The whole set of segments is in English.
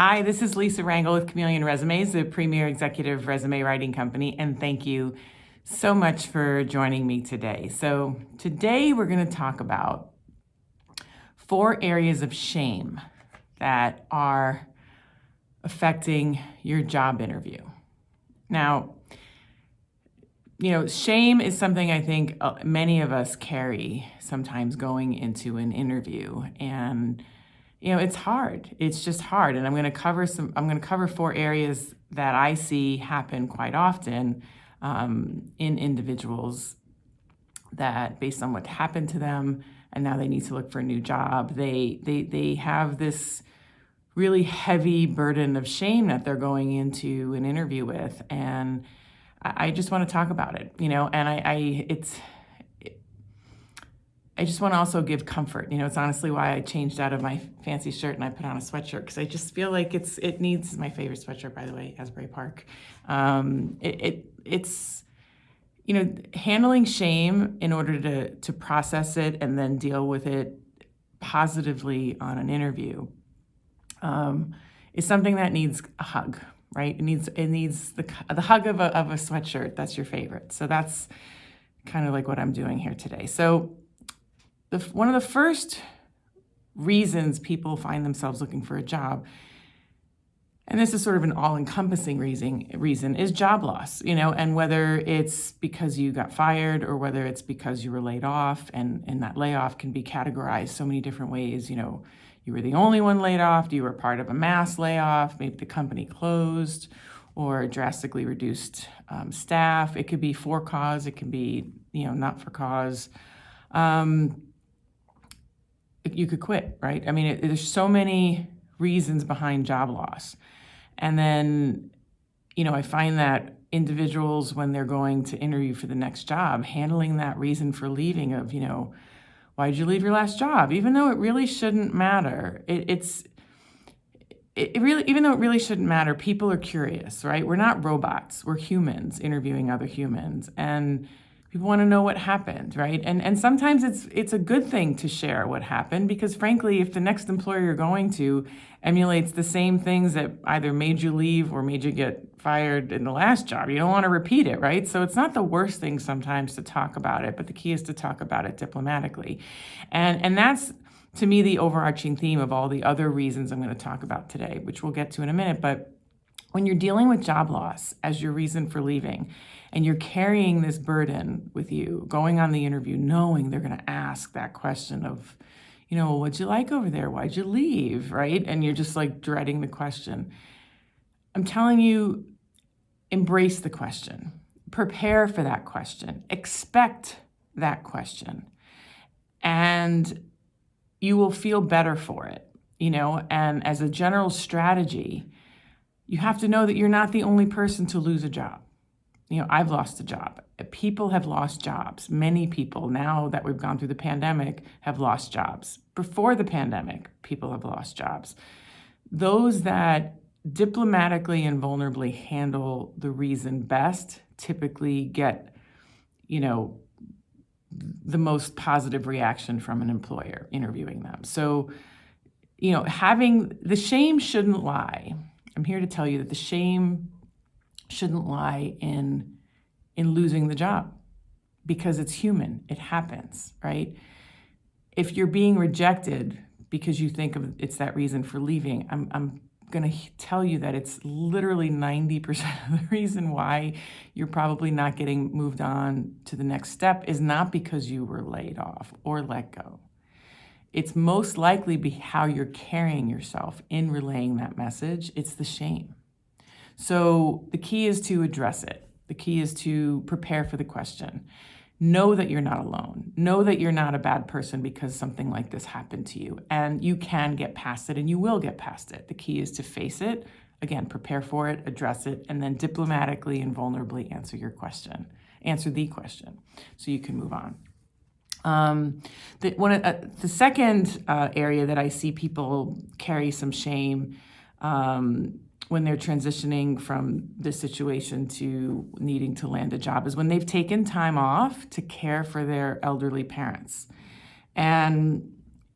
Hi, this is Lisa Rangel with Chameleon Resumes, the premier executive resume writing company, and thank you so much for joining me today. So today we're going to talk about 4 areas of shame that are affecting your job interview. Now, shame is something I think many of us carry sometimes going into an interview, and it's hard. It's just hard. And I'm going to cover 4 areas that I see happen quite often in individuals that, based on what happened to them, and now they need to look for a new job, they have this really heavy burden of shame that they're going into an interview with. And I just want to talk about it, and I just want to also give comfort. It's honestly why I changed out of my fancy shirt and I put on a sweatshirt, because I just feel like it needs, my favorite sweatshirt, by the way, Asbury Park. It's handling shame in order to process it and then deal with it positively on an interview is something that needs a hug, right? It needs the hug of a sweatshirt that's your favorite. So that's kind of like what I'm doing here today. So one of the first reasons people find themselves looking for a job, and this is sort of an all-encompassing reason, is job loss, and whether it's because you got fired or whether it's because you were laid off, and that layoff can be categorized so many different ways. You were the only one laid off, you were part of a mass layoff, maybe the company closed or drastically reduced staff. It could be for cause, it can be, not for cause. You could quit, right? I mean, there's so many reasons behind job loss. And then, I find that individuals, when they're going to interview for the next job, handling that reason for leaving of, why'd you leave your last job? Even though it really shouldn't matter. Even though it really shouldn't matter, people are curious, right? We're not robots. We're humans interviewing other humans. And people want to know what happened, right? And sometimes it's a good thing to share what happened, because frankly, if the next employer you're going to emulates the same things that either made you leave or made you get fired in the last job, you don't want to repeat it, right? So it's not the worst thing sometimes to talk about it, but the key is to talk about it diplomatically. And that's, to me, the overarching theme of all the other reasons I'm going to talk about today, which we'll get to in a minute. But when you're dealing with job loss as your reason for leaving, and you're carrying this burden with you, going on the interview, knowing they're going to ask that question of, what'd you like over there? Why'd you leave, right? And you're just like dreading the question. I'm telling you, embrace the question. Prepare for that question. Expect that question. And you will feel better for it, and as a general strategy, you have to know that you're not the only person to lose a job. I've lost a job. People have lost jobs. Many people, now that we've gone through the pandemic, have lost jobs. Before the pandemic, people have lost jobs. Those that diplomatically and vulnerably handle the reason best typically get, the most positive reaction from an employer interviewing them. So, having the shame shouldn't lie. I'm here to tell you that the shame shouldn't lie in losing the job, because it's human. It happens, right? If you're being rejected because you think of it's that reason for leaving, I'm going to tell you that it's literally 90% of the reason why you're probably not getting moved on to the next step is not because you were laid off or let go. It's most likely be how you're carrying yourself in relaying that message. It's the shame. So the key is to address it. The key is to prepare for the question. Know that you're not alone. Know that you're not a bad person because something like this happened to you. And you can get past it, and you will get past it. The key is to face it. Again, prepare for it, address it, and then diplomatically and vulnerably answer the question, so you can move on. The second area that I see people carry some shame when they're transitioning from this situation to needing to land a job is when they've taken time off to care for their elderly parents. And,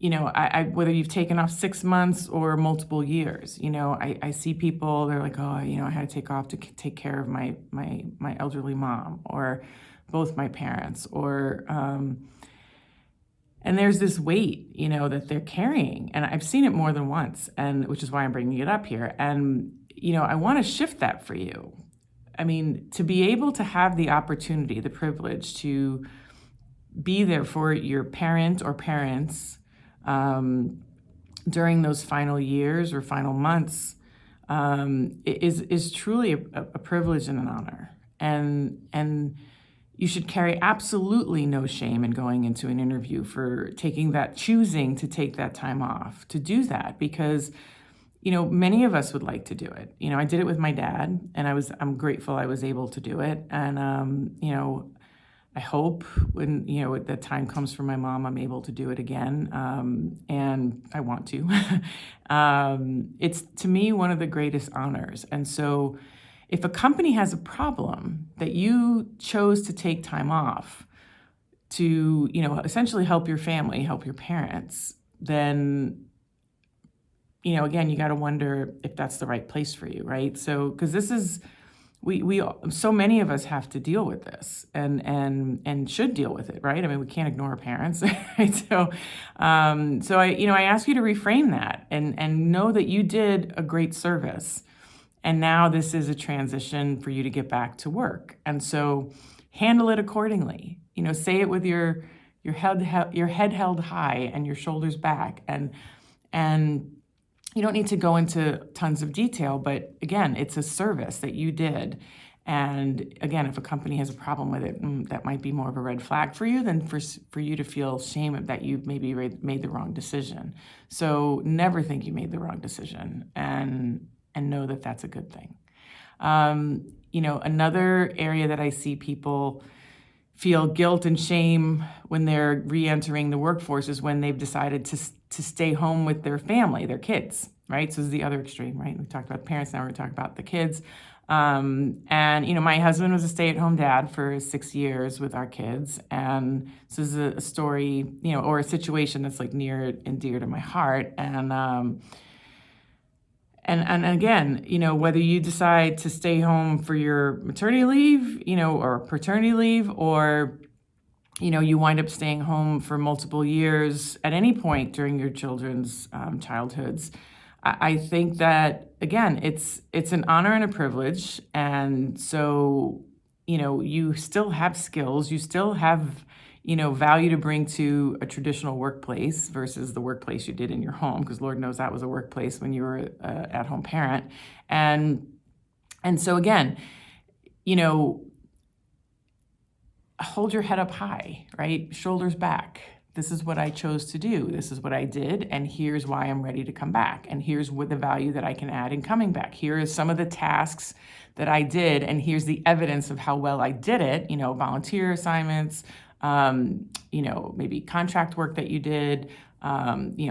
whether you've taken off 6 months or multiple years, I see people, they're like, oh, I had to take off to take care of my elderly mom or both my parents, or, and there's this weight, that they're carrying. And I've seen it more than once, and which is why I'm bringing it up here. And, I want to shift that for you. I mean, to be able to have the opportunity, the privilege to be there for your parent or parents during those final years or final months is truly a privilege and an honor. And you should carry absolutely no shame in going into an interview for choosing to take that time off to do that, because many of us would like to do it. I did it with my dad, and I'm grateful I was able to do it. And I hope when the time comes for my mom, I'm able to do it again, and I want to. It's, to me, one of the greatest honors. And so if a company has a problem that you chose to take time off to, essentially help your family, help your parents, then, again, you got to wonder if that's the right place for you, right? So, because this is, so many of us have to deal with this and should deal with it, right? I mean, we can't ignore our parents, right? So I ask you to reframe that and know that you did a great service. And now this is a transition for you to get back to work. And so handle it accordingly. Say it with your head held high and your shoulders back. And you don't need to go into tons of detail, but again, it's a service that you did. And again, if a company has a problem with it, that might be more of a red flag for you than for you to feel shame that you maybe made the wrong decision. So never think you made the wrong decision, and know that that's a good thing. Another area that I see people feel guilt and shame when they're re-entering the workforce is when they've decided to stay home with their family, their kids, right? So this is the other extreme, right? We talked about the parents, now we're going to talk about the kids. My husband was a stay-at-home dad for 6 years with our kids. And so this is a story, or a situation that's like near and dear to my heart. And again, whether you decide to stay home for your maternity leave, or paternity leave, or, you wind up staying home for multiple years at any point during your children's childhoods, I think that, again, it's an honor and a privilege. And so, you still have skills, you still have value to bring to a traditional workplace versus the workplace you did in your home, because Lord knows that was a workplace when you were an at-home parent. And so again, hold your head up high, right? Shoulders back. This is what I chose to do. This is what I did. And here's why I'm ready to come back. And here's what the value that I can add in coming back. Here is some of the tasks that I did. And here's the evidence of how well I did it. Volunteer assignments, maybe contract work that you did,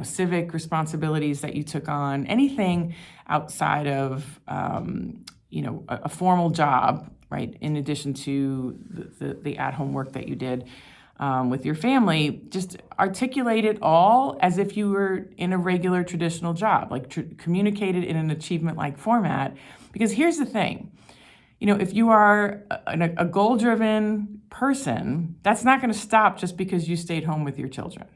civic responsibilities that you took on, anything outside of, a formal job, right? In addition to the at-home work that you did with your family, just articulate it all as if you were in a regular traditional job, like communicate it in an achievement-like format. Because here's the thing, if you are a goal-driven person, that's not going to stop just because you stayed home with your children,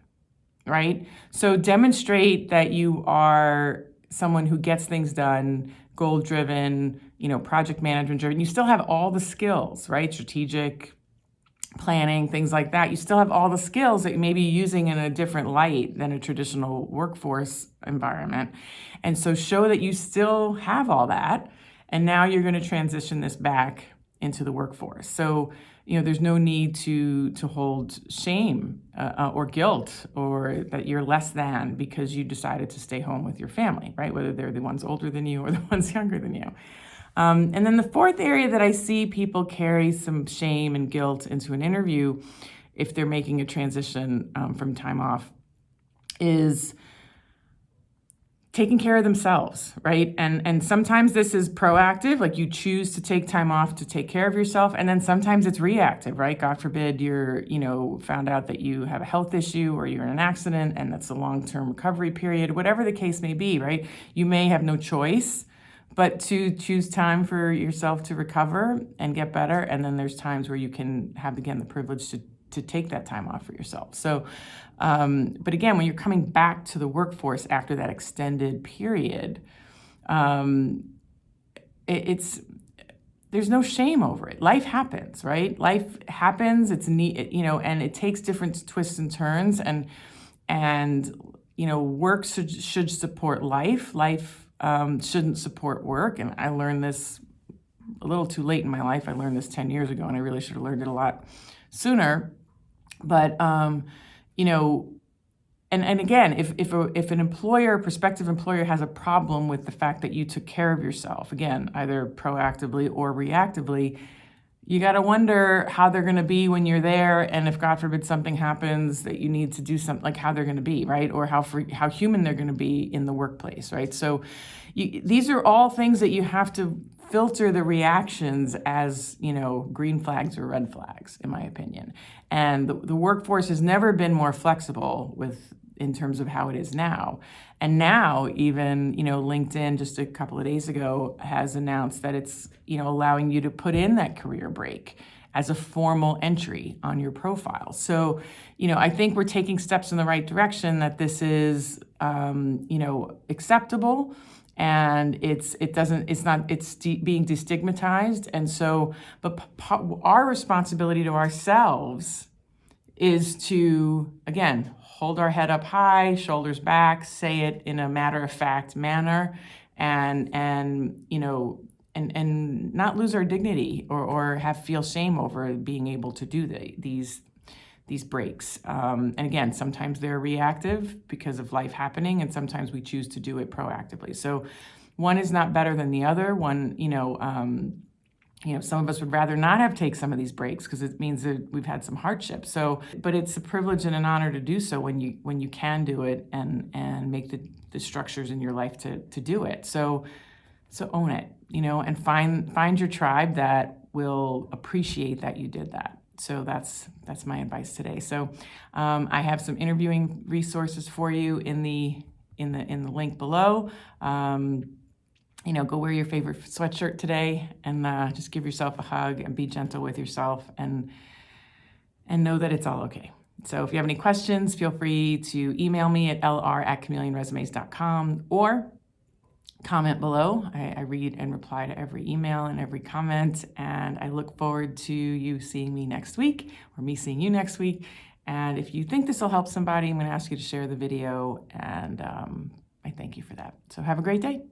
right? So demonstrate that you are someone who gets things done, goal-driven, project management-driven. You still have all the skills, right? Strategic planning, things like that. You still have all the skills that you may be using in a different light than a traditional workforce environment. And so show that you still have all that. And now you're going to transition this back into the workforce. So, there's no need to hold shame or guilt or that you're less than because you decided to stay home with your family, right? Whether they're the ones older than you or the ones younger than you. And then the fourth area that I see people carry some shame and guilt into an interview if they're making a transition from time off is taking care of themselves, right? And sometimes this is proactive, like you choose to take time off to take care of yourself, and then sometimes it's reactive, right? God forbid you're, found out that you have a health issue or you're in an accident and that's a long-term recovery period, whatever the case may be, right? You may have no choice but to choose time for yourself to recover and get better, and then there's times where you can have, again, the privilege to take that time off for yourself. So, but again, when you're coming back to the workforce after that extended period, there's no shame over it. Life happens, right? Life happens. It's neat, and it takes different twists and turns, and work should support life. Life shouldn't support work. And I learned this a little too late in my life. I learned this 10 years ago, and I really should have learned it a lot sooner. But, and again, if an employer, prospective employer, has a problem with the fact that you took care of yourself, again, either proactively or reactively, you got to wonder how they're going to be when you're there, and if God forbid something happens that you need to do something, like how they're going to be, right? Or how human they're going to be in the workplace, right? So these are all things that you have to filter the reactions as, green flags or red flags, in my opinion. And the workforce has never been more flexible in terms of how it is now. And now even, LinkedIn just a couple of days ago has announced that it's, allowing you to put in that career break as a formal entry on your profile. So, I think we're taking steps in the right direction, that this is, acceptable, and it's being destigmatized. And so, but our responsibility to ourselves is to, again, hold our head up high, shoulders back, say it in a matter-of-fact manner, and not lose our dignity or feel shame over being able to do these breaks. And again, sometimes they're reactive because of life happening, and sometimes we choose to do it proactively. So one is not better than the other. Some of us would rather not have take some of these breaks because it means that we've had some hardship. So, but it's a privilege and an honor to do so when you can do it and make the structures in your life to do it. So own it, and find your tribe that will appreciate that you did that. So that's my advice today. So I have some interviewing resources for you in the link below. Go wear your favorite sweatshirt today, and just give yourself a hug and be gentle with yourself, and know that it's all okay. So if you have any questions, feel free to email me at lr@chameleonresumes.com or comment below. I read and reply to every email and every comment, and I look forward to you seeing me next week, or me seeing you next week. And if you think this will help somebody, I'm going to ask you to share the video, and I thank you for that. So have a great day.